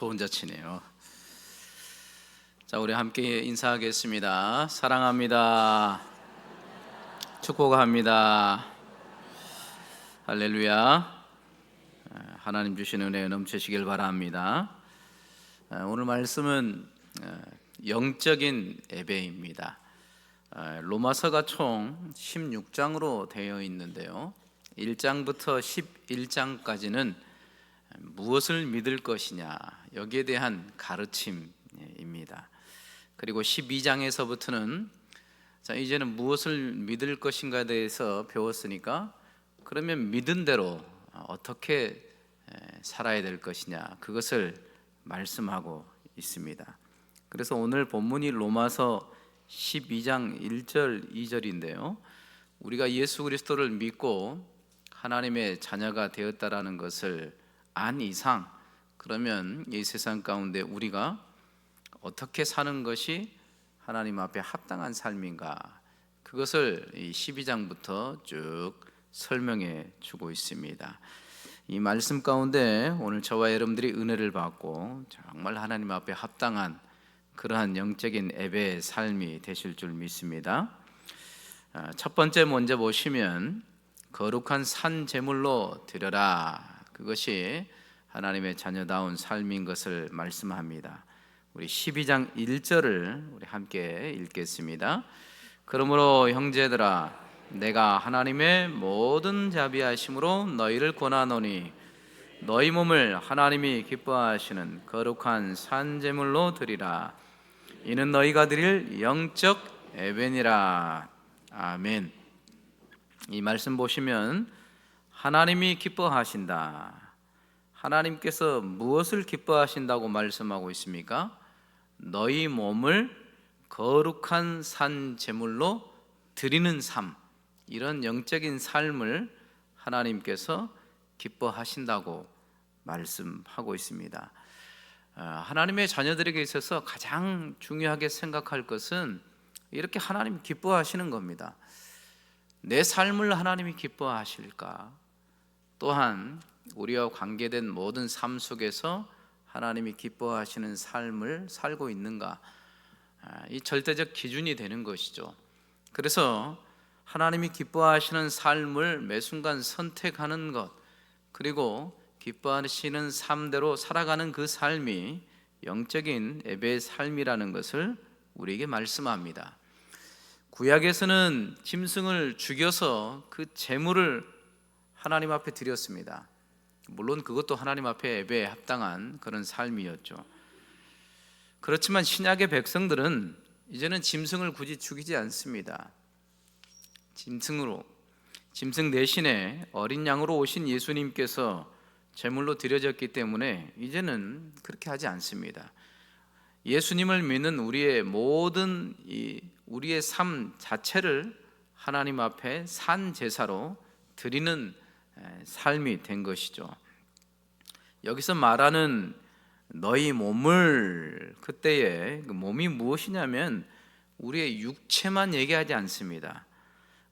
저 혼자 치네요. 자, 우리 함께 인사하겠습니다. 사랑합니다. 축복합니다. 할렐루야. 하나님 주신 은혜 넘치시길 바랍니다. 오늘 말씀은 영적인 예배입니다. 로마서가 총 16장으로 되어 있는데요, 1장부터 11장까지는 무엇을 믿을 것이냐, 여기에 대한 가르침입니다. 그리고 12장에서부터는 자, 이제는 무엇을 믿을 것인가에 대해서 배웠으니까 그러면 믿은 대로 어떻게 살아야 될 것이냐, 그것을 말씀하고 있습니다. 그래서 오늘 본문이 로마서 12장 1절 2절인데요 우리가 예수 그리스도를 믿고 하나님의 자녀가 되었다라는 것을 안 이상, 그러면 이 세상 가운데 우리가 어떻게 사는 것이 하나님 앞에 합당한 삶인가, 그것을 이 12장부터 쭉 설명해 주고 있습니다. 이 말씀 가운데 오늘 저와 여러분들이 은혜를 받고 정말 하나님 앞에 합당한 그러한 영적인 예배의 삶이 되실 줄 믿습니다. 첫 번째 먼저 보시면 거룩한 산 제물로 드려라, 그것이 하나님의 자녀다운 삶인 것을 말씀합니다. 우리 12장 1절을 우리 함께 읽겠습니다. 그러므로 형제들아, 내가 하나님의 모든 자비하심으로 너희를 권하노니 너희 몸을 하나님이 기뻐하시는 거룩한 산 제물로 드리라. 이는 너희가 드릴 영적 예배니라. 아멘. 이 말씀 보시면 하나님이 기뻐하신다. 하나님께서 무엇을 기뻐하신다고 말씀하고 있습니까? 너희 몸을 거룩한 산 제물로 드리는 삶, 이런 영적인 삶을 하나님께서 기뻐하신다고 말씀하고 있습니다. 하나님의 자녀들에게 있어서 가장 중요하게 생각할 것은 이렇게 하나님 기뻐하시는 겁니다. 내 삶을 하나님이 기뻐하실까? 또한 우리와 관계된 모든 삶 속에서 하나님이 기뻐하시는 삶을 살고 있는가? 이 절대적 기준이 되는 것이죠. 그래서 하나님이 기뻐하시는 삶을 매 순간 선택하는 것, 그리고 기뻐하시는 삶대로 살아가는 그 삶이 영적인 예배의 삶이라는 것을 우리에게 말씀합니다. 구약에서는 짐승을 죽여서 그 제물을 하나님 앞에 드렸습니다. 물론 그것도 하나님 앞에 예배에 합당한 그런 삶이었죠. 그렇지만 신약의 백성들은 이제는 짐승을 굳이 죽이지 않습니다. 짐승 대신에 어린 양으로 오신 예수님께서 제물로 드려졌기 때문에 이제는 그렇게 하지 않습니다. 예수님을 믿는 우리의 모든 우리의 삶 자체를 하나님 앞에 산 제사로 드리는 삶이 된 것이죠. 여기서 말하는 너희 몸을, 그때의 그 몸이 무엇이냐면 우리의 육체만 얘기하지 않습니다.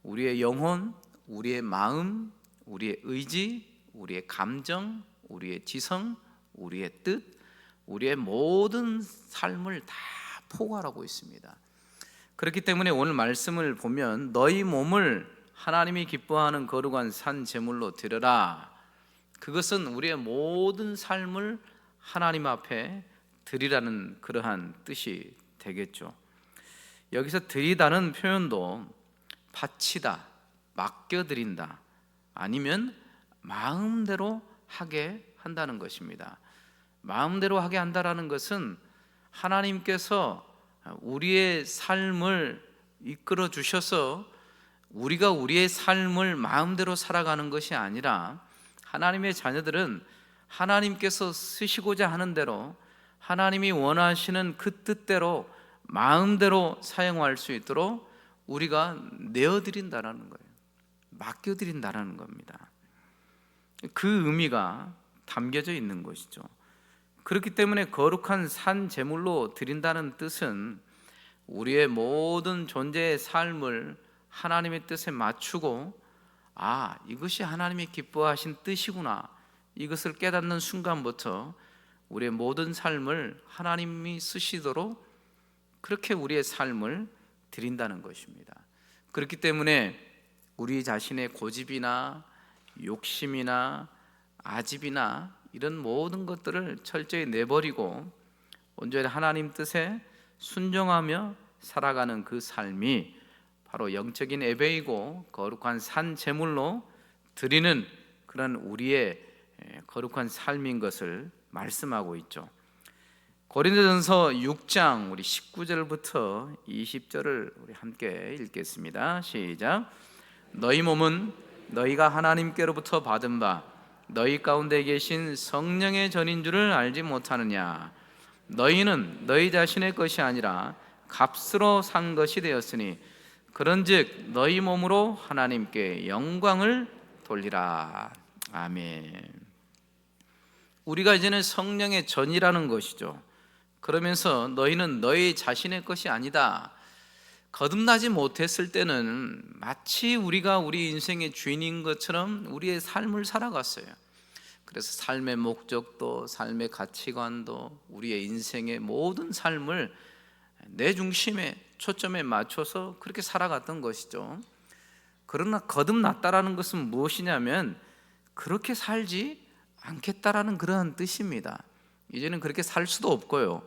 우리의 영혼, 우리의 마음, 우리의 의지, 우리의 감정, 우리의 지성, 우리의 뜻, 우리의 모든 삶을 다 포괄하고 있습니다. 그렇기 때문에 오늘 말씀을 보면 너희 몸을 하나님이 기뻐하는 거룩한 산 제물로 드려라, 그것은 우리의 모든 삶을 하나님 앞에 드리라는 그러한 뜻이 되겠죠. 여기서 드리다는 표현도 바치다, 맡겨드린다, 아니면 마음대로 하게 한다는 것입니다. 마음대로 하게 한다는 것은 하나님께서 우리의 삶을 이끌어 주셔서 우리가 우리의 삶을 마음대로 살아가는 것이 아니라 하나님의 자녀들은 하나님께서 쓰시고자 하는 대로, 하나님이 원하시는 그 뜻대로 마음대로 사용할 수 있도록 우리가 내어드린다라는 거예요. 맡겨드린다라는 겁니다. 그 의미가 담겨져 있는 것이죠. 그렇기 때문에 거룩한 산 제물로 드린다는 뜻은 우리의 모든 존재의 삶을 하나님의 뜻에 맞추고, 이것이 하나님이 기뻐하신 뜻이구나, 이것을 깨닫는 순간부터 우리의 모든 삶을 하나님이 쓰시도록 그렇게 우리의 삶을 드린다는 것입니다. 그렇기 때문에 우리 자신의 고집이나 욕심이나 아집이나 이런 모든 것들을 철저히 내버리고 온전히 하나님 뜻에 순종하며 살아가는 그 삶이 바로 영적인 예배이고 거룩한 산 제물로 드리는 그런 우리의 거룩한 삶인 것을 말씀하고 있죠. 고린도전서 6장 우리 19절부터 20절을 우리 함께 읽겠습니다. 시작. 너희 몸은 너희가 하나님께로부터 받은 바 너희 가운데 계신 성령의 전인 줄을 알지 못하느냐. 너희는 너희 자신의 것이 아니라 값으로 산 것이 되었으니 그런즉 너희 몸으로 하나님께 영광을 돌리라. 아멘. 우리가 이제는 성령의 전이라는 것이죠. 그러면서 너희는 너희 자신의 것이 아니다. 거듭나지 못했을 때는 마치 우리가 우리 인생의 주인인 것처럼 우리의 삶을 살아갔어요. 그래서 삶의 목적도 삶의 가치관도 우리의 인생의 모든 삶을 내 중심에 초점에 맞춰서 그렇게 살아갔던 것이죠. 그러나 거듭났다라는 것은 무엇이냐면 그렇게 살지 않겠다라는 그러한 뜻입니다. 이제는 그렇게 살 수도 없고요.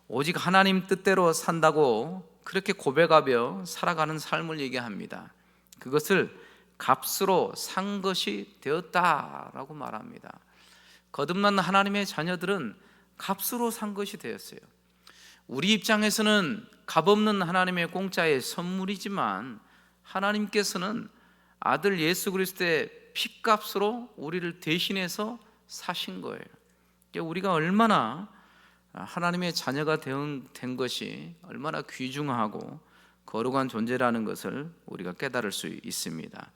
오직 하나님 뜻대로 산다고 그렇게 고백하며 살아가는 삶을 얘기합니다. 그것을 값으로 산 것이 되었다라고 말합니다. 거듭난 하나님의 자녀들은 값으로 산 것이 되었어요. 우리 입장에서는 값없는 하나님의 공짜의 선물이지만 하나님께서는 아들 예수 그리스도의 피값으로 우리를 대신해서 사신 거예요. 우리가 얼마나 하나님의 자녀가 된 것이 얼마나 귀중하고 거룩한 존재라는 것을 우리가 깨달을 수 있습니다.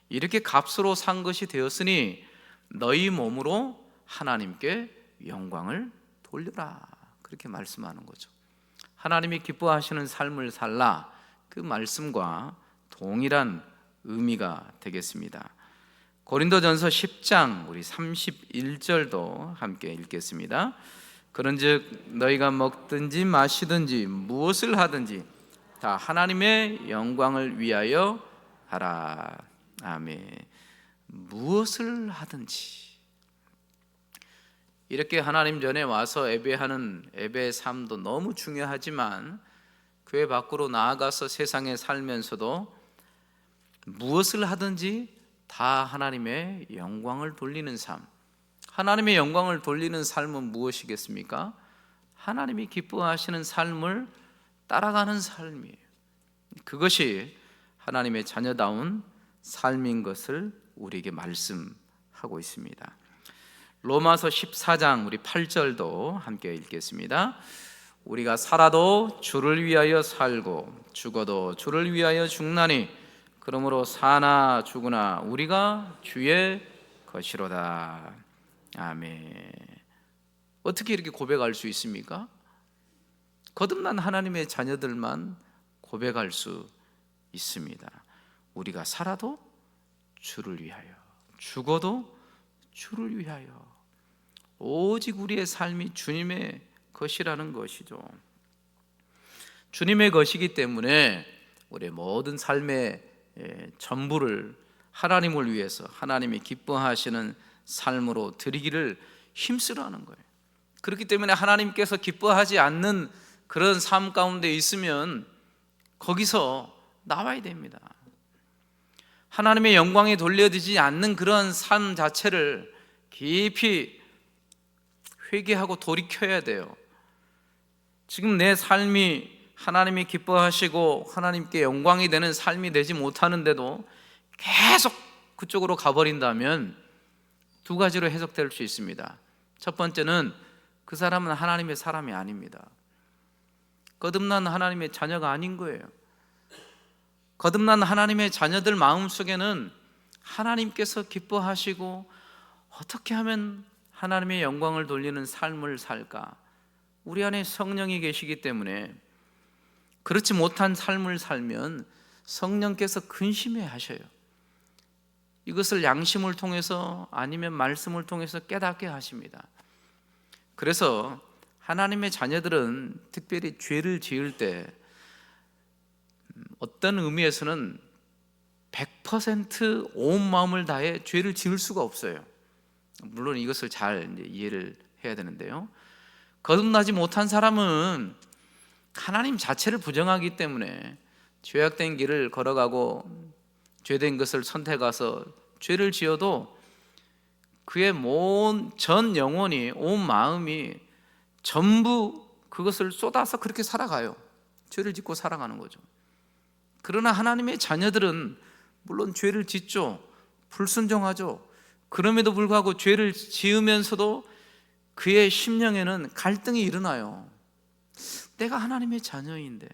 이렇게 값으로 산 것이 되었으니 너희 몸으로 하나님께 영광을 돌려라, 그렇게 말씀하는 거죠. 하나님이 기뻐하시는 삶을 살라, 그 말씀과 동일한 의미가 되겠습니다. 고린도전서 10장 우리 31절도 함께 읽겠습니다. 그런즉 너희가 먹든지 마시든지 무엇을 하든지 다 하나님의 영광을 위하여 하라. 아멘. 무엇을 하든지, 이렇게 하나님 전에 와서 예배하는 예배의 삶도 너무 중요하지만 교회 밖으로 나아가서 세상에 살면서도 무엇을 하든지 다 하나님의 영광을 돌리는 삶. 하나님의 영광을 돌리는 삶은 무엇이겠습니까? 하나님이 기뻐하시는 삶을 따라가는 삶이에요. 그것이 하나님의 자녀다운 삶인 것을 우리에게 말씀하고 있습니다. 로마서 14장 우리 8절도 함께 읽겠습니다. 우리가 살아도 주를 위하여 살고 죽어도 주를 위하여 죽나니 그러므로 사나 죽으나 우리가 주의 것이로다. 아멘. 어떻게 이렇게 고백할 수 있습니까? 거듭난 하나님의 자녀들만 고백할 수 있습니다. 우리가 살아도 주를 위하여, 죽어도 주를 위하여, 오직 우리의 삶이 주님의 것이라는 것이죠. 주님의 것이기 때문에 우리의 모든 삶의 전부를 하나님을 위해서 하나님이 기뻐하시는 삶으로 드리기를 힘쓰라는 거예요. 그렇기 때문에 하나님께서 기뻐하지 않는 그런 삶 가운데 있으면 거기서 나와야 됩니다. 하나님의 영광이 돌려지지 않는 그런 삶 자체를 깊이 회개하고 돌이켜야 돼요. 지금 내 삶이 하나님이 기뻐하시고 하나님께 영광이 되는 삶이 되지 못하는데도 계속 그쪽으로 가버린다면 두 가지로 해석될 수 있습니다. 첫 번째는 그 사람은 하나님의 사람이 아닙니다. 거듭난 하나님의 자녀가 아닌 거예요. 거듭난 하나님의 자녀들 마음속에는 하나님께서 기뻐하시고 어떻게 하면 하나님의 영광을 돌리는 삶을 살까? 우리 안에 성령이 계시기 때문에 그렇지 못한 삶을 살면 성령께서 근심해 하셔요. 이것을 양심을 통해서 아니면 말씀을 통해서 깨닫게 하십니다. 그래서 하나님의 자녀들은 특별히 죄를 지을 때 어떤 의미에서는 100% 온 마음을 다해 죄를 지을 수가 없어요. 물론 이것을 잘 이해를 해야 되는데요, 거듭나지 못한 사람은 하나님 자체를 부정하기 때문에 죄악된 길을 걸어가고 죄된 것을 선택해서 죄를 지어도 그의 전 영혼이, 온 마음이 전부 그것을 쏟아서 그렇게 살아가요. 죄를 짓고 살아가는 거죠. 그러나 하나님의 자녀들은 물론 죄를 짓죠. 불순종하죠. 그럼에도 불구하고 죄를 지으면서도 그의 심령에는 갈등이 일어나요. 내가 하나님의 자녀인데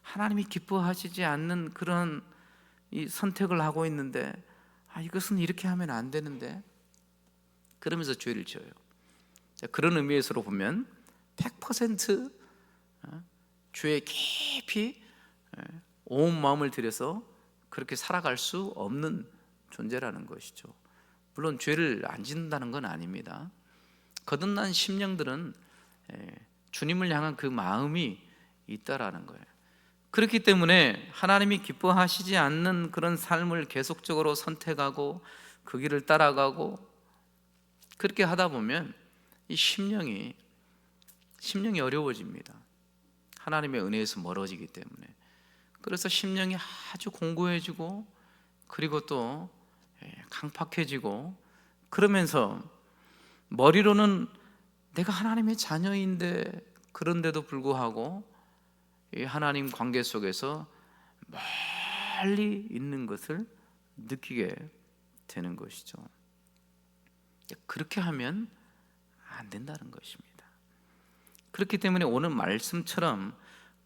하나님이 기뻐하시지 않는 그런 이 선택을 하고 있는데, 이것은 이렇게 하면 안 되는데, 그러면서 죄를 지어요. 그런 의미에서로 보면 100% 죄에 깊이 온 마음을 들여서 그렇게 살아갈 수 없는 존재라는 것이죠. 물론 죄를 안 짓는다는 건 아닙니다. 거듭난 심령들은 주님을 향한 그 마음이 있다라는 거예요. 그렇기 때문에 하나님이 기뻐하시지 않는 그런 삶을 계속적으로 선택하고 그 길을 따라가고 그렇게 하다 보면 이 심령이 어려워집니다. 하나님의 은혜에서 멀어지기 때문에. 그래서 심령이 아주 공고해지고 그리고 또 강팍해지고, 그러면서 머리로는 내가 하나님의 자녀인데 그런데도 불구하고 이 하나님 관계 속에서 멀리 있는 것을 느끼게 되는 것이죠. 그렇게 하면 안 된다는 것입니다. 그렇기 때문에 오늘 말씀처럼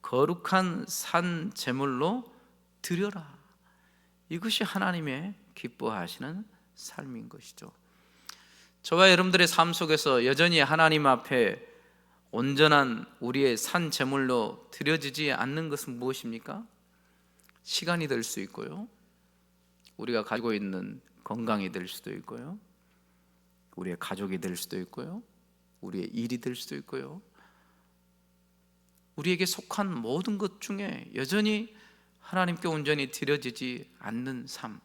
거룩한 산 제물로 드려라, 이것이 하나님의 기뻐하시는 삶인 것이죠. 저와 여러분들의 삶 속에서 여전히 하나님 앞에 온전한 우리의 산 제물로 드려지지 않는 것은 무엇입니까? 시간이 될 수 있고요, 우리가 가지고 있는 건강이 될 수도 있고요, 우리의 가족이 될 수도 있고요, 우리의 일이 될 수도 있고요, 우리에게 속한 모든 것 중에 여전히 하나님께 온전히 드려지지 않는 삶,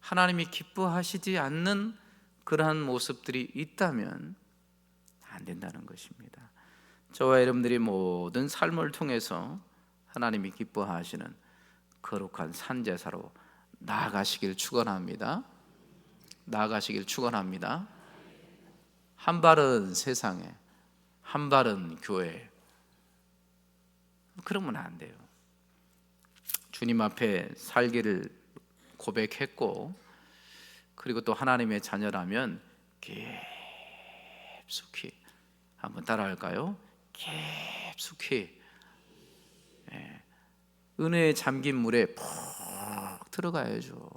하나님이 기뻐하시지 않는 그러한 모습들이 있다면 안 된다는 것입니다. 저와 여러분들이 모든 삶을 통해서 하나님이 기뻐하시는 거룩한 산제사로 나아가시길 축원합니다. 나아가시길 축원합니다. 한 발은 세상에, 한 발은 교회에. 그러면 안 돼요. 주님 앞에 살기를 고백했고, 그리고 또 하나님의 자녀라면 깊숙이, 한번 따라할까요? 깊숙이 은혜에 잠긴 물에 푹 들어가야죠.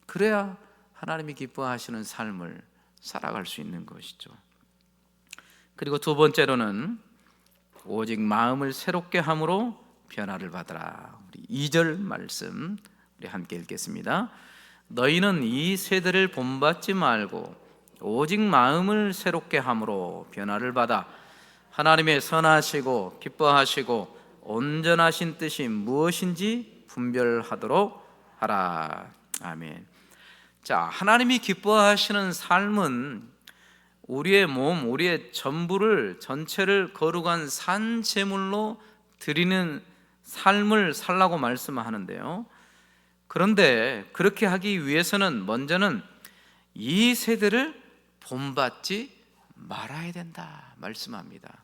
그래야 하나님이 기뻐하시는 삶을 살아갈 수 있는 것이죠. 그리고 두 번째로는 오직 마음을 새롭게 함으로 변화를 받으라. 우리 2절 말씀 우리 함께 읽겠습니다. 너희는 이 세대를 본받지 말고 오직 마음을 새롭게 함으로 변화를 받아 하나님의 선하시고 기뻐하시고 온전하신 뜻이 무엇인지 분별하도록 하라. 아멘. 자, 하나님이 기뻐하시는 삶은 우리의 몸, 우리의 전부를, 전체를 거룩한 산 제물로 드리는 삶을 살라고 말씀하는데요, 그런데 그렇게 하기 위해서는 먼저는 이 세대를 본받지 말아야 된다 말씀합니다.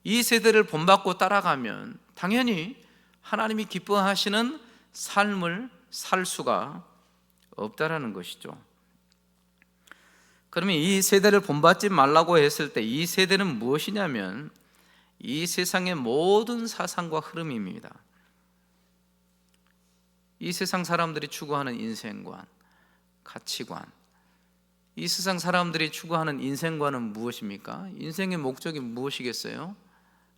이 세대를 본받고 따라가면 당연히 하나님이 기뻐하시는 삶을 살 수가 없다라는 것이죠. 그러면 이 세대를 본받지 말라고 했을 때 이 세대는 무엇이냐면 이 세상의 모든 사상과 흐름입니다. 이 세상 사람들이 추구하는 인생관, 가치관, 이 세상 사람들이 추구하는 인생관은 무엇입니까? 인생의 목적이 무엇이겠어요?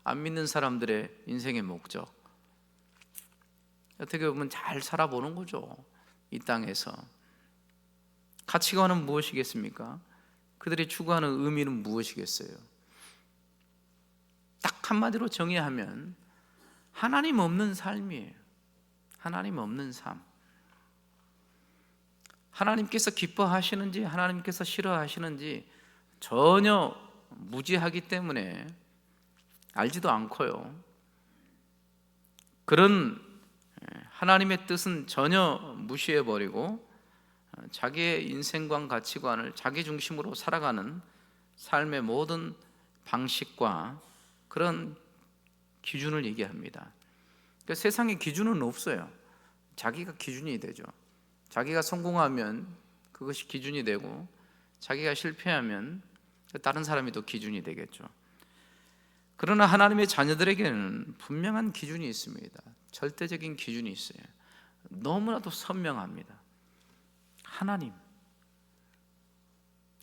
안 믿는 사람들의 인생의 목적, 어떻게 보면 잘 살아보는 거죠. 이 땅에서 가치관은 무엇이겠습니까? 그들이 추구하는 의미는 무엇이겠어요? 딱 한마디로 정의하면 하나님 없는 삶이에요. 하나님 없는 삶. 하나님께서 기뻐하시는지 하나님께서 싫어하시는지 전혀 무지하기 때문에 알지도 않고요. 그런 하나님의 뜻은 전혀 무시해버리고 자기의 인생관 가치관을 자기 중심으로 살아가는 삶의 모든 방식과 그런 기준을 얘기합니다. 그러니까 세상에 기준은 없어요. 자기가 기준이 되죠. 자기가 성공하면 그것이 기준이 되고 자기가 실패하면 다른 사람이 또 기준이 되겠죠. 그러나 하나님의 자녀들에게는 분명한 기준이 있습니다. 절대적인 기준이 있어요. 너무나도 선명합니다. 하나님.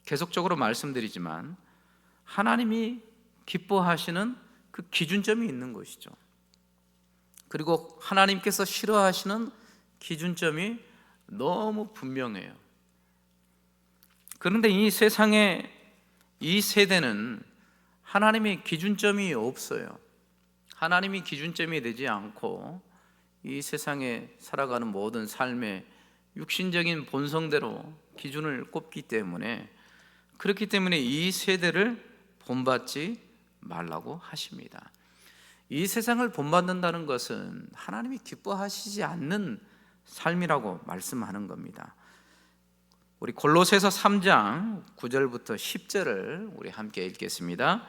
계속적으로 말씀드리지만 하나님이 기뻐하시는 그 기준점이 있는 것이죠. 그리고 하나님께서 싫어하시는 기준점이 너무 분명해요. 그런데 이 세상에 이 세대는 하나님의 기준점이 없어요. 하나님이 기준점이 되지 않고 이 세상에 살아가는 모든 삶의 육신적인 본성대로 기준을 꼽기 때문에, 그렇기 때문에 이 세대를 본받지 말라고 하십니다. 이 세상을 본받는다는 것은 하나님이 기뻐하시지 않는 삶이라고 말씀하는 겁니다. 우리 골로새서 3장 9절부터 10절을 우리 함께 읽겠습니다.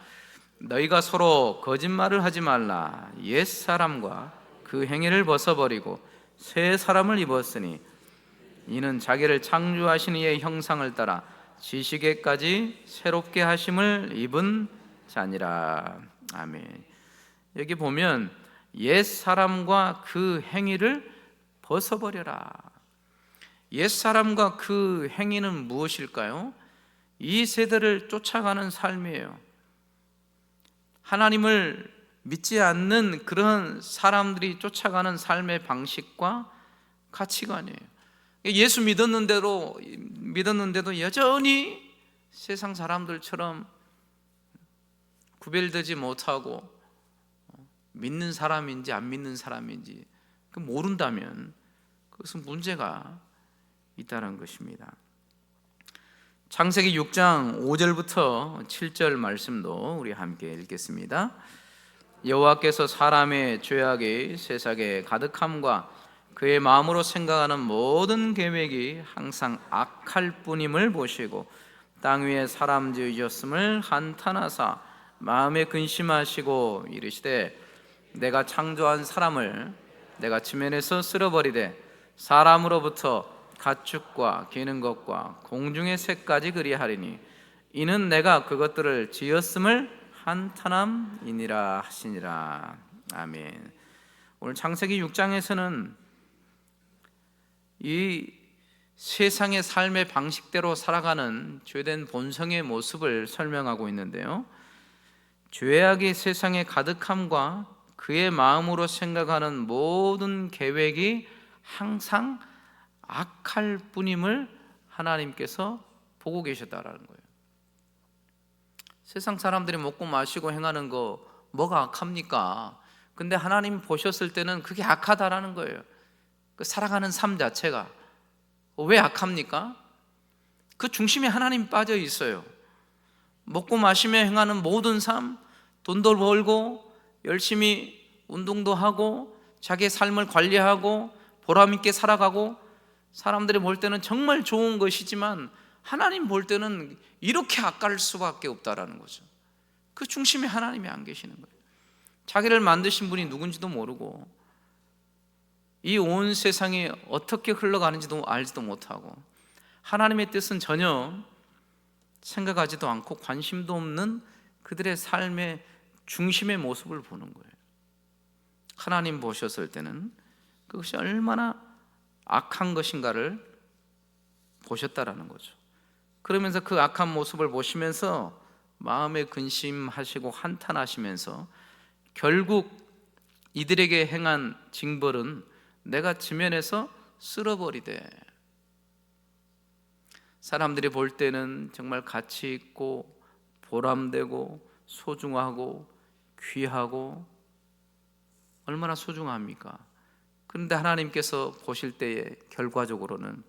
너희가 서로 거짓말을 하지 말라. 옛사람과 그 행위를 벗어버리고 새 사람을 입었으니 이는 자기를 창조하신 이의 형상을 따라 지식에까지 새롭게 하심을 입은 자니라. 아멘. 여기 보면 옛사람과 그 행위를 벗어버려라. 옛사람과 그 행위는 무엇일까요? 이 세대를 쫓아가는 삶이에요. 하나님을 믿지 않는 그런 사람들이 쫓아가는 삶의 방식과 가치관이에요. 예수 믿었는데도 여전히 세상 사람들처럼 구별되지 못하고 믿는 사람인지 안 믿는 사람인지 모른다면 그것은 문제가 있다는 것입니다. 창세기 6장 5절부터 7절 말씀도 우리 함께 읽겠습니다. 여호와께서 사람의 죄악이 세상에 가득함과 그의 마음으로 생각하는 모든 계획이 항상 악할 뿐임을 보시고 땅 위에 사람 지으셨음을 한탄하사 마음에 근심하시고 이르시되 내가 창조한 사람을 내가 지면에서 쓸어버리되 사람으로부터 가축과 기는 것과 공중의 새까지 그리하리니 이는 내가 그것들을 지었음을 한탄함이니라 하시니라. 아멘. 오늘 창세기 6장에서는 이 세상의 삶의 방식대로 살아가는 죄된 본성의 모습을 설명하고 있는데요, 죄악이 세상에 가득함과 그의 마음으로 생각하는 모든 계획이 항상 악할 뿐임을 하나님께서 보고 계셨다라는 거예요. 세상 사람들이 먹고 마시고 행하는 거 뭐가 악합니까? 근데 하나님 보셨을 때는 그게 악하다라는 거예요. 그 살아가는 삶 자체가 왜 악합니까? 그 중심에 하나님 빠져 있어요. 먹고 마시며 행하는 모든 삶, 돈도 벌고 열심히 운동도 하고 자기의 삶을 관리하고 보람 있게 살아가고 사람들이 볼 때는 정말 좋은 것이지만 하나님 볼 때는 이렇게 악할 수밖에 없다라는 거죠. 그 중심에 하나님이 안 계시는 거예요. 자기를 만드신 분이 누군지도 모르고 이 온 세상이 어떻게 흘러가는지도 알지도 못하고 하나님의 뜻은 전혀 생각하지도 않고 관심도 없는 그들의 삶의 중심의 모습을 보는 거예요. 하나님 보셨을 때는 그것이 얼마나 악한 것인가를 보셨다라는 거죠. 그러면서 그 악한 모습을 보시면서 마음에 근심하시고 한탄하시면서 결국 이들에게 행한 징벌은 내가 지면에서 쓸어버리되, 사람들이 볼 때는 정말 가치 있고 보람되고 소중하고 귀하고 얼마나 소중합니까? 그런데 하나님께서 보실 때에 결과적으로는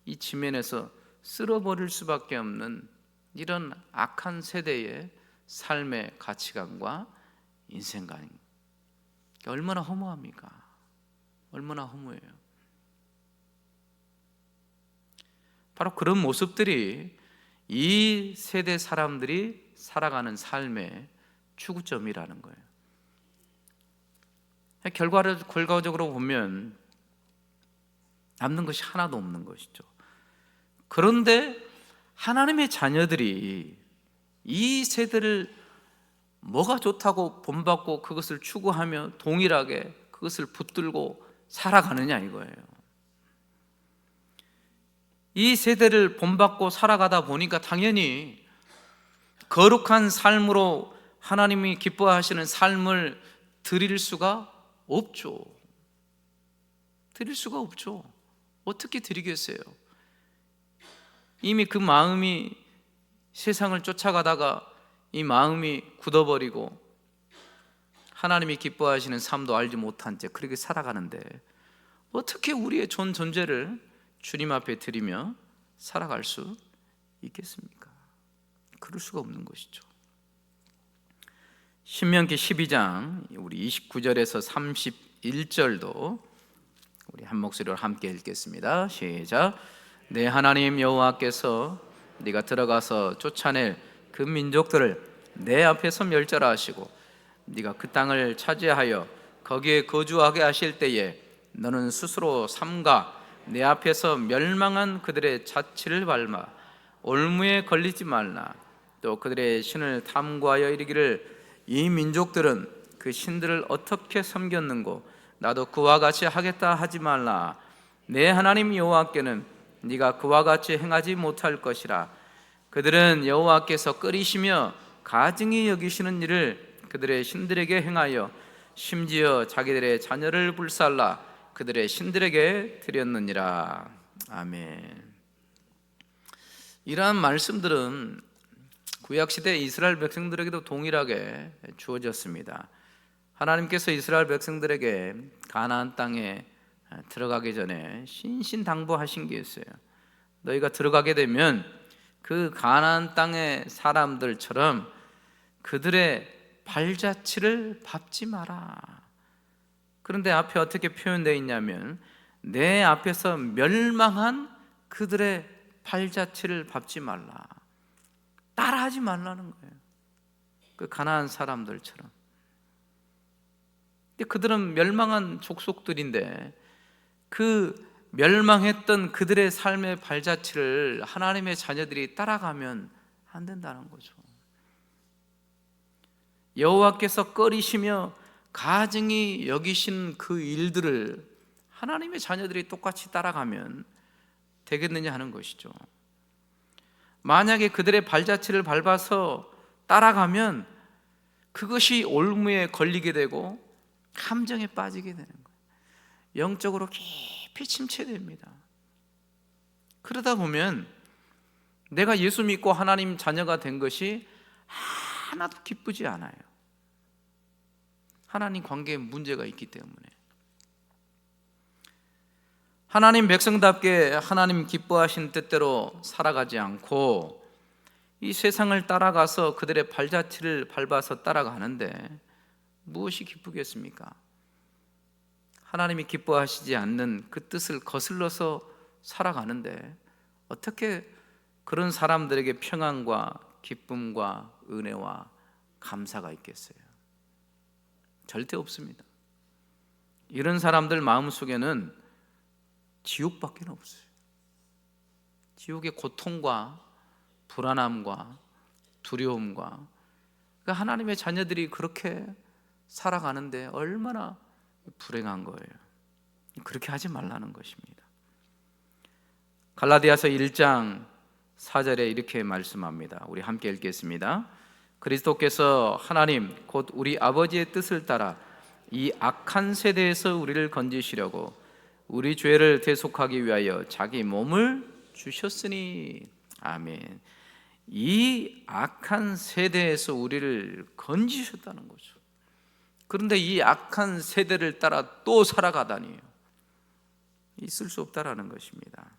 이 지면에서 쓸어버릴 수밖에 없는 이런 악한 세대의 삶의 가치관과 인생관, 얼마나 허무합니까? 얼마나 허무해요. 바로 그런 모습들이 이 세대 사람들이 살아가는 삶의 추구점이라는 거예요. 결과적으로 보면 남는 것이 하나도 없는 것이죠. 그런데 하나님의 자녀들이 이 세대를 뭐가 좋다고 본받고 그것을 추구하며 동일하게 그것을 붙들고 살아가느냐 이거예요. 이 세대를 본받고 살아가다 보니까 당연히 거룩한 삶으로 하나님이 기뻐하시는 삶을 드릴 수가 없죠. 드릴 수가 없죠. 어떻게 드리겠어요? 이미 그 마음이 세상을 쫓아가다가 이 마음이 굳어버리고 하나님이 기뻐하시는 삶도 알지 못한 채 그렇게 살아가는데 어떻게 우리의 존재를 주님 앞에 드리며 살아갈 수 있겠습니까? 그럴 수가 없는 것이죠. 신명기 12장 우리 29절에서 31절도 우리 한 목소리로 함께 읽겠습니다. 시작. 내 하나님 여호와께서 네가 들어가서 쫓아낼 그 민족들을 내 앞에서 멸절하시고 네가 그 땅을 차지하여 거기에 거주하게 하실 때에 너는 스스로 삼가 내 앞에서 멸망한 그들의 자취를 밟아 올무에 걸리지 말라. 또 그들의 신을 탐구하여 이르기를 이 민족들은 그 신들을 어떻게 섬겼는고 나도 그와 같이 하겠다 하지 말라. 내 하나님 여호와께는 네가 그와 같이 행하지 못할 것이라. 그들은 여호와께서 끓이시며 가증히 여기시는 일을 그들의 신들에게 행하여 심지어 자기들의 자녀를 불살라 그들의 신들에게 드렸느니라. 아멘. 이러한 말씀들은 구약시대 이스라엘 백성들에게도 동일하게 주어졌습니다. 하나님께서 이스라엘 백성들에게 가나안 땅에 들어가기 전에 신신당부하신 게 있어요. 너희가 들어가게 되면 그 가나안 땅의 사람들처럼 그들의 발자취를 밟지 마라. 그런데 앞에 어떻게 표현되어 있냐면 내 앞에서 멸망한 그들의 발자취를 밟지 말라. 따라하지 말라는 거예요. 그 가나안 사람들처럼. 그들은 멸망한 족속들인데 그 멸망했던 그들의 삶의 발자취를 하나님의 자녀들이 따라가면 안 된다는 거죠. 여호와께서 꺼리시며 가증히 여기신 그 일들을 하나님의 자녀들이 똑같이 따라가면 되겠느냐 하는 것이죠. 만약에 그들의 발자취를 밟아서 따라가면 그것이 올무에 걸리게 되고 함정에 빠지게 되는 거예요. 영적으로 깊이 침체됩니다. 그러다 보면 내가 예수 믿고 하나님 자녀가 된 것이 하나도 기쁘지 않아요. 하나님 관계에 문제가 있기 때문에. 하나님 백성답게 하나님 기뻐하신 뜻대로 살아가지 않고 이 세상을 따라가서 그들의 발자취를 밟아서 따라가는데 무엇이 기쁘겠습니까? 하나님이 기뻐하시지 않는 그 뜻을 거슬러서 살아가는데 어떻게 그런 사람들에게 평안과 기쁨과 은혜와 감사가 있겠어요? 절대 없습니다. 이런 사람들 마음속에는 지옥밖에 없어요. 지옥의 고통과 불안함과 두려움과 하나님의 자녀들이 그렇게 살아가는데 얼마나 불행한 거예요. 그렇게 하지 말라는 것입니다. 갈라디아서 1장 4절에 이렇게 말씀합니다. 우리 함께 읽겠습니다. 그리스도께서 하나님 곧 우리 아버지의 뜻을 따라 이 악한 세대에서 우리를 건지시려고 우리 죄를 대속하기 위하여 자기 몸을 주셨으니. 아멘. 이 악한 세대에서 우리를 건지셨다는 거죠. 그런데 이 악한 세대를 따라 또 살아가다니 있을 수 없다라는 것입니다.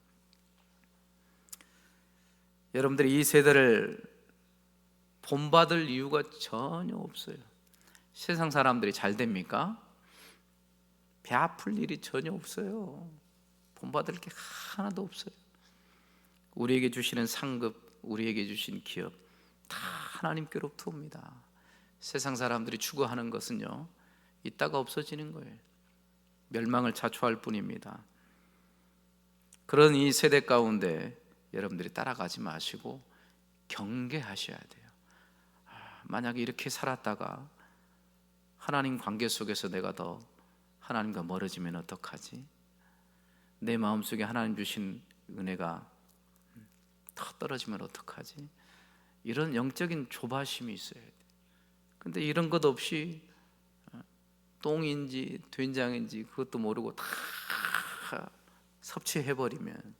여러분들이 이 세대를 본받을 이유가 전혀 없어요. 세상 사람들이 잘 됩니까? 배 아플 일이 전혀 없어요. 본받을 게 하나도 없어요. 우리에게 주시는 상급, 우리에게 주신 기업 다 하나님께로부터 옵니다. 세상 사람들이 추구하는 것은요, 있다가 없어지는 거예요. 멸망을 자초할 뿐입니다. 그런 이 세대 가운데 여러분들이 따라가지 마시고 경계하셔야 돼요. 만약에 이렇게 살았다가 하나님 관계 속에서 내가 더 하나님과 멀어지면 어떡하지? 내 마음속에 하나님 주신 은혜가 더 떨어지면 어떡하지? 이런 영적인 조바심이 있어야 돼요. 근데 이런 것 없이 똥인지 된장인지 그것도 모르고 다 섭취해버리면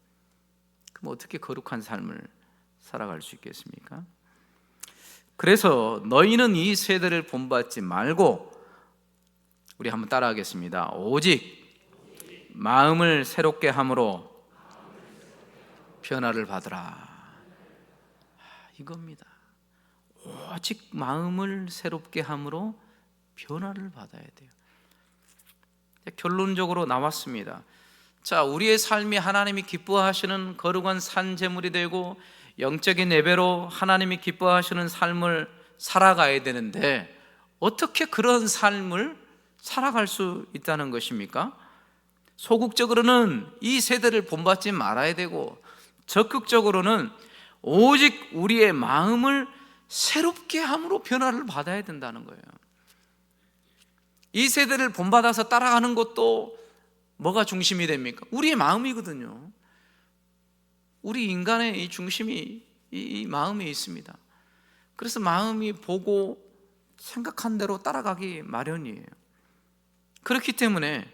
그럼 어떻게 거룩한 삶을 살아갈 수 있겠습니까? 그래서 너희는 이 세대를 본받지 말고, 우리 한번 따라하겠습니다. 오직 마음을 새롭게 함으로 변화를 받으라. 이겁니다. 오직 마음을 새롭게 함으로 변화를 받아야 돼요. 결론적으로 나왔습니다. 자, 우리의 삶이 하나님이 기뻐하시는 거룩한 산제물이 되고 영적인 예배로 하나님이 기뻐하시는 삶을 살아가야 되는데, 어떻게 그런 삶을 살아갈 수 있다는 것입니까? 소극적으로는 이 세대를 본받지 말아야 되고, 적극적으로는 오직 우리의 마음을 새롭게 함으로 변화를 받아야 된다는 거예요. 이 세대를 본받아서 따라가는 것도 뭐가 중심이 됩니까? 우리의 마음이거든요. 우리 인간의 이 중심이 이 마음에 있습니다. 그래서 마음이 보고 생각한 대로 따라가기 마련이에요. 그렇기 때문에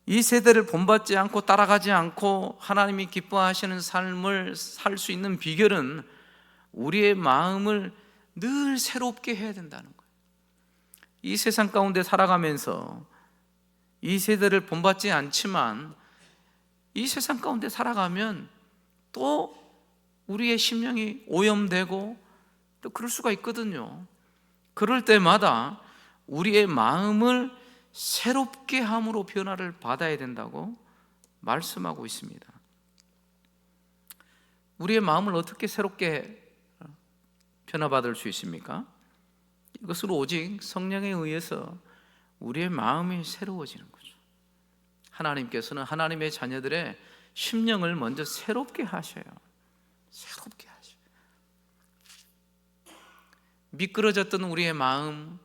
이 세대를 본받지 않고 따라가지 않고 하나님이 기뻐하시는 삶을 살 수 있는 비결은 우리의 마음을 늘 새롭게 해야 된다는 거예요. 이 세상 가운데 살아가면서 이 세대를 본받지 않지만 이 세상 가운데 살아가면 또 우리의 심령이 오염되고 또 그럴 수가 있거든요. 그럴 때마다 우리의 마음을 새롭게 함으로 변화를 받아야 된다고 말씀하고 있습니다. 우리의 마음을 어떻게 새롭게 변화받을 수 있습니까? 이것은 오직 성령에 의해서 우리의 마음이 새로워지는 거죠. 하나님께서는 하나님의 자녀들의 심령을 먼저 새롭게 하셔요. 새롭게 하셔요. 미끄러졌던 우리의 마음,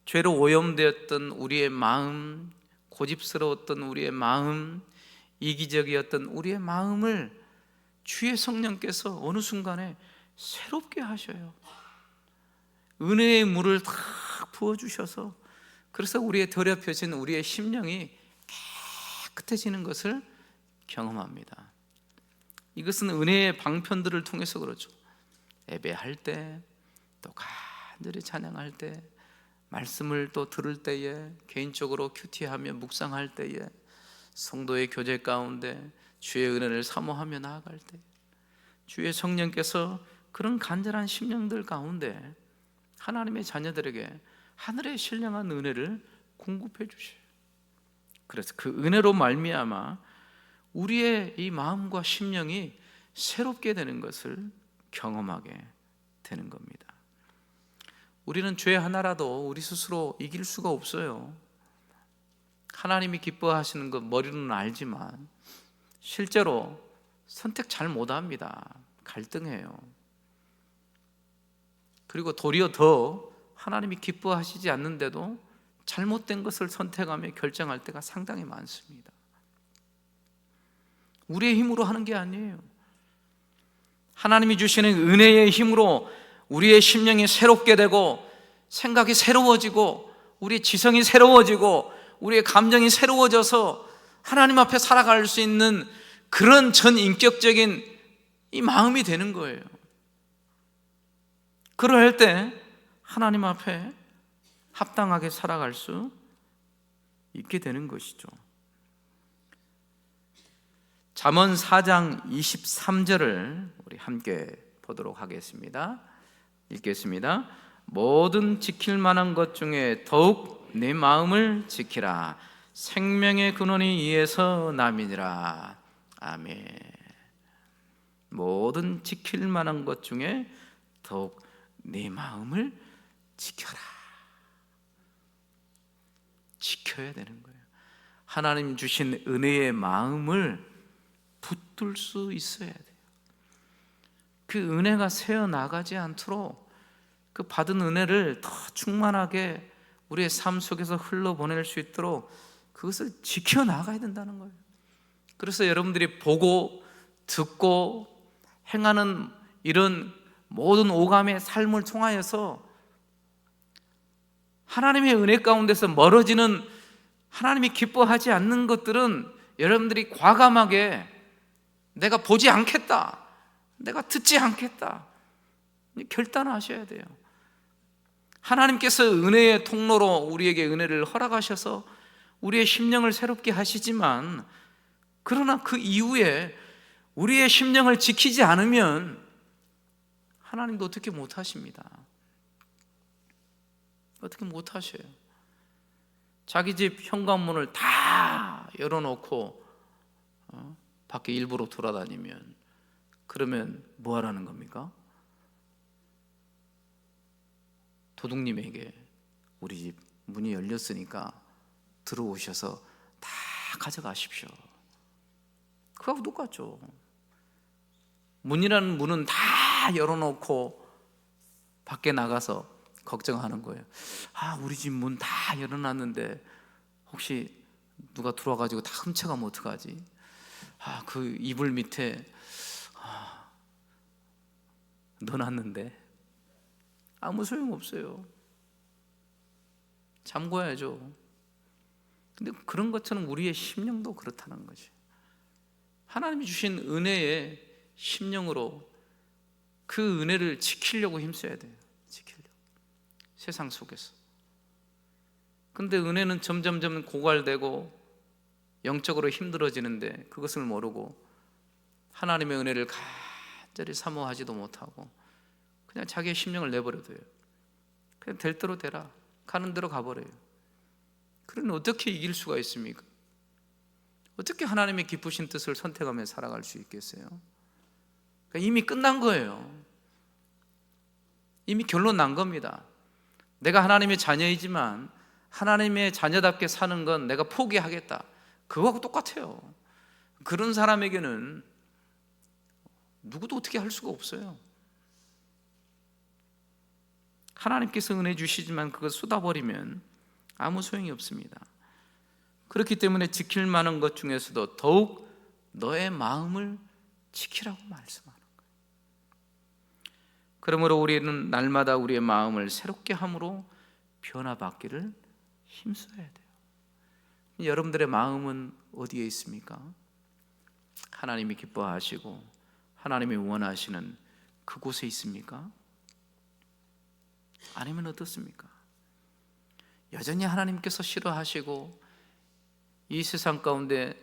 죄로 오염되었던 우리의 마음, 고집스러웠던 우리의 마음, 이기적이었던 우리의 마음을 주의 성령께서 어느 순간에 새롭게 하셔요. 은혜의 물을 다 부어주셔서, 그래서 우리의 더럽혀진 우리의 심령이 깨끗해지는 것을 경험합니다. 이것은 은혜의 방편들을 통해서 그렇죠. 예배할 때, 또 간절히 찬양할 때, 말씀을 또 들을 때에, 개인적으로 큐티하며 묵상할 때에, 성도의 교제 가운데 주의 은혜를 사모하며 나아갈 때, 주의 성령께서 그런 간절한 심령들 가운데 하나님의 자녀들에게 하늘의 신령한 은혜를 공급해 주셔요. 그래서 그 은혜로 말미암아 우리의 이 마음과 심령이 새롭게 되는 것을 경험하게 되는 겁니다. 우리는 죄 하나라도 우리 스스로 이길 수가 없어요. 하나님이 기뻐하시는 것 머리로는 알지만 실제로 선택 잘 못합니다. 갈등해요. 그리고 도리어 더 하나님이 기뻐하시지 않는데도 잘못된 것을 선택하며 결정할 때가 상당히 많습니다. 우리의 힘으로 하는 게 아니에요. 하나님이 주시는 은혜의 힘으로 우리의 심령이 새롭게 되고 생각이 새로워지고 우리의 지성이 새로워지고 우리의 감정이 새로워져서 하나님 앞에 살아갈 수 있는 그런 전인격적인 이 마음이 되는 거예요. 그럴 때 하나님 앞에 합당하게 살아갈 수 있게 되는 것이죠. 잠언 4장 23절을 우리 함께 보도록 하겠습니다. 읽겠습니다. 모든 지킬 만한 것 중에 더욱 내 마음을 지키라. 생명의 근원이 이에서 남이니라. 아멘. 모든 지킬 만한 것 중에 더욱 내 마음을 지켜라. 지켜야 되는 거예요. 하나님 주신 은혜의 마음을 붙들 수 있어야 돼요. 그 은혜가 새어나가지 않도록 그 받은 은혜를 더 충만하게 우리의 삶 속에서 흘러보낼 수 있도록 그것을 지켜나가야 된다는 거예요. 그래서 여러분들이 보고 듣고 행하는 이런 모든 오감의 삶을 통하여서 하나님의 은혜 가운데서 멀어지는, 하나님이 기뻐하지 않는 것들은 여러분들이 과감하게 내가 보지 않겠다, 내가 듣지 않겠다 결단하셔야 돼요. 하나님께서 은혜의 통로로 우리에게 은혜를 허락하셔서 우리의 심령을 새롭게 하시지만, 그러나 그 이후에 우리의 심령을 지키지 않으면 하나님도 어떻게 못하십니다. 어떻게 못하셔요. 자기 집 현관문을 다 열어놓고 밖에 일부러 돌아다니면, 그러면 뭐 하라는 겁니까? 도둑님에게 우리 집 문이 열렸으니까 들어오셔서 다 가져가십시오. 그거하고 똑같죠. 문이라는 문은 다 열어놓고 밖에 나가서 걱정하는 거예요. 우리 집 문 다 열어놨는데 혹시 누가 들어와가지고 다 훔쳐가면 어떡하지? 그 이불 밑에 넣어놨는데 아무 소용없어요. 잠궈야죠. 근데 그런 것처럼 우리의 심령도 그렇다는 거지. 하나님이 주신 은혜의 심령으로 그 은혜를 지키려고 힘써야 돼요. 지키려고. 세상 속에서. 근데 은혜는 점점점 고갈되고 영적으로 힘들어지는데 그것을 모르고 하나님의 은혜를 간절히 사모하지도 못하고 그냥 자기의 심령을 내버려둬요. 그냥 될 대로 되라, 가는 대로 가버려요. 그러니 어떻게 이길 수가 있습니까? 어떻게 하나님의 기쁘신 뜻을 선택하며 살아갈 수 있겠어요? 그러니까 이미 끝난 거예요. 이미 결론 난 겁니다. 내가 하나님의 자녀이지만 하나님의 자녀답게 사는 건 내가 포기하겠다, 그거하고 똑같아요. 그런 사람에게는 누구도 어떻게 할 수가 없어요. 하나님께서 은혜 주시지만 그걸 쏟아버리면 아무 소용이 없습니다. 그렇기 때문에 지킬 만한 것 중에서도 더욱 너의 마음을 지키라고 말씀하는 거예요. 그러므로 우리는 날마다 우리의 마음을 새롭게 함으로 변화받기를 힘써야 돼요. 여러분들의 마음은 어디에 있습니까? 하나님이 기뻐하시고 하나님이 원하시는 그곳에 있습니까? 아니면 어떻습니까? 여전히 하나님께서 싫어하시고 이 세상 가운데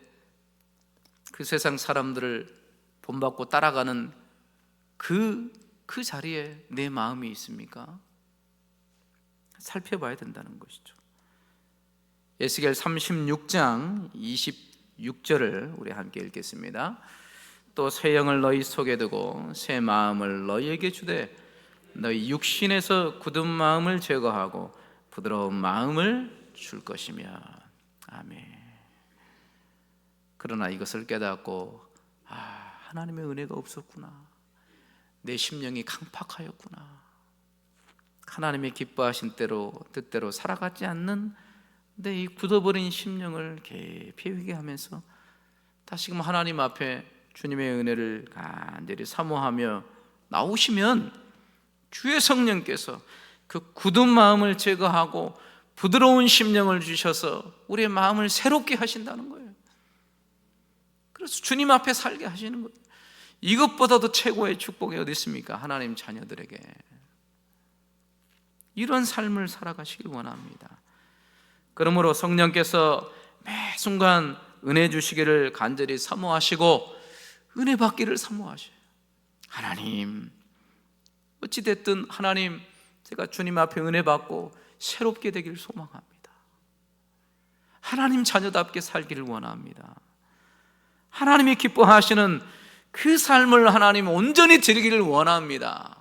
그 세상 사람들을 본받고 따라가는 그 자리에 내 마음이 있습니까? 살펴봐야 된다는 것이죠. 에스겔 36장 26절을 우리 함께 읽겠습니다. 또 새 영을 너희 속에 두고 새 마음을 너희에게 주되 너희 육신에서 굳은 마음을 제거하고 부드러운 마음을 줄 것이며. 아멘. 그러나 이것을 깨닫고 하나님의 은혜가 없었구나, 내 심령이 강팍하였구나, 하나님의 기뻐하신 대로 뜻대로 살아가지 않는 내 이 굳어버린 심령을 깊이 회개하면서 다시금 하나님 앞에 주님의 은혜를 간절히 사모하며 나오시면 주의 성령께서 그 굳은 마음을 제거하고 부드러운 심령을 주셔서 우리의 마음을 새롭게 하신다는 거예요. 그래서 주님 앞에 살게 하시는 거예요. 이것보다도 최고의 축복이 어디 있습니까? 하나님 자녀들에게 이런 삶을 살아가시길 원합니다. 그러므로 성령께서 매 순간 은혜 주시기를 간절히 사모하시고 은혜 받기를 사모하셔요. 하나님, 어찌됐든 하나님, 제가 주님 앞에 은혜 받고 새롭게 되기를 소망합니다. 하나님 자녀답게 살기를 원합니다. 하나님이 기뻐하시는 그 삶을 하나님 온전히 드리기를 원합니다.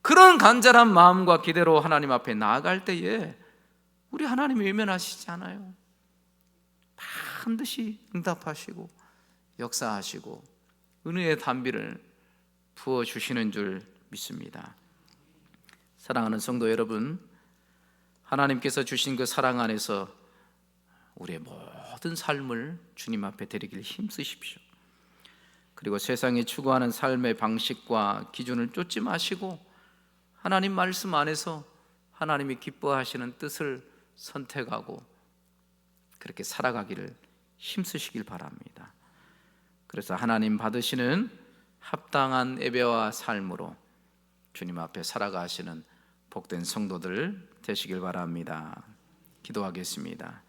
그런 간절한 마음과 기대로 하나님 앞에 나아갈 때에 우리 하나님이 외면하시지 않아요. 반드시 응답하시고 역사하시고 은혜의 단비를 부어주시는 줄 믿습니다. 사랑하는 성도 여러분, 하나님께서 주신 그 사랑 안에서 우리의 모든 삶을 주님 앞에 드리길 힘쓰십시오. 그리고 세상이 추구하는 삶의 방식과 기준을 쫓지 마시고 하나님 말씀 안에서 하나님이 기뻐하시는 뜻을 선택하고 그렇게 살아가기를 힘쓰시길 바랍니다. 그래서 하나님 받으시는 합당한 예배와 삶으로 주님 앞에 살아가시는 복된 성도들 되시길 바랍니다. 기도하겠습니다.